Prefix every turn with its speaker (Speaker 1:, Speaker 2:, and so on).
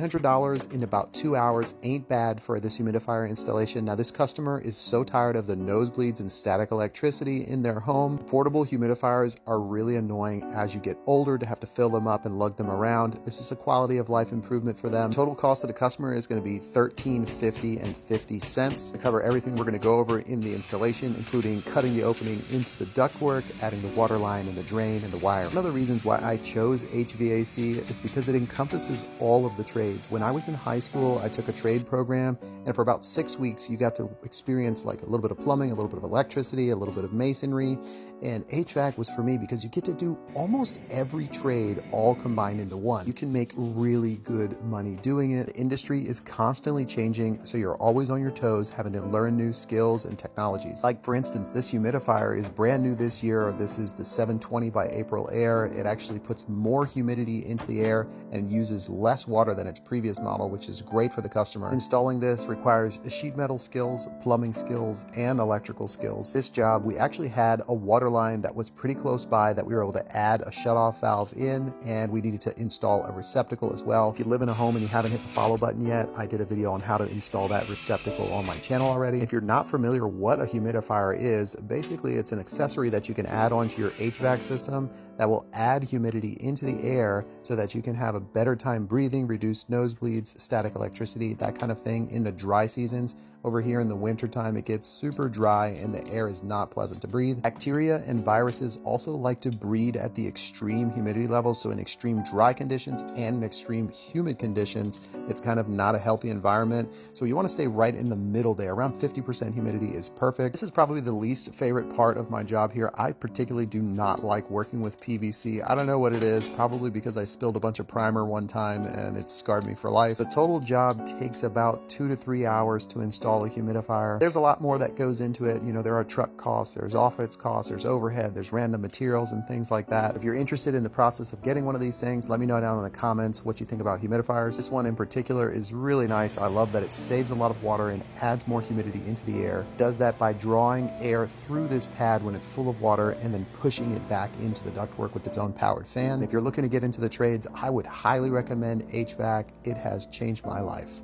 Speaker 1: $100 in about 2 hours ain't bad for this humidifier installation. Now this customer is so tired of the nosebleeds and static electricity in their home. Portable humidifiers are really annoying as you get older to have to fill them up and lug them around. This is a quality of life improvement for them. Total cost to the customer is going to be $13.50 to cover everything we're going to go over in the installation, including cutting the opening into the ductwork, adding the water line and the drain and the wire. One of the reasons why I chose HVAC is because it encompasses all of the trades. When I was in high school, I took a trade program, and for about 6 weeks, you got to experience like a little bit of plumbing, a little bit of electricity, a little bit of masonry, and HVAC was for me because you get to do almost every trade all combined into one. You can make really good money doing it. The industry is constantly changing, so you're always on your toes, having to learn new skills and technologies. Like for instance, this humidifier is brand new this year. This is the 720 by aprilaire. It actually puts more humidity into the air and uses less water than its previous model, which is great for the customer. Installing this requires sheet metal skills, plumbing skills, and electrical skills. This job, we actually had a water line that was pretty close by that we were able to add a shutoff valve in, and we needed to install a receptacle as well. If you live in a home and you haven't hit the follow button yet, I did a video on how to install that receptacle on my channel already. If you're not familiar what a humidifier is, basically it's an accessory that you can add onto your HVAC system that will add humidity into the air so that you can have a better time breathing, reduce nosebleeds, static electricity, that kind of thing in the dry seasons. Over here in the winter time, it gets super dry and the air is not pleasant to breathe. Bacteria and viruses also like to breed at the extreme humidity levels. So in extreme dry conditions and in extreme humid conditions, it's kind of not a healthy environment. So you want to stay right in the middle there. Around 50% humidity is perfect. This is probably the least favorite part of my job here. I particularly do not like working with PVC. I don't know what it is, probably because I spilled a bunch of primer one time and it scarred me for life. The total job takes about 2 to 3 hours to install a humidifier. There's a lot more that goes into it. You know, there are truck costs, there's office costs, there's overhead, there's random materials and things like that. If you're interested in the process of getting one of these things, let me know down in the comments what you think about humidifiers. This one in particular is really nice. I love that it saves a lot of water and adds more humidity into the air. It does that by drawing air through this pad when it's full of water and then pushing it back into the ductwork with its own powered fan. If you're looking to get into the trades, I would highly recommend HVAC. It has changed my life.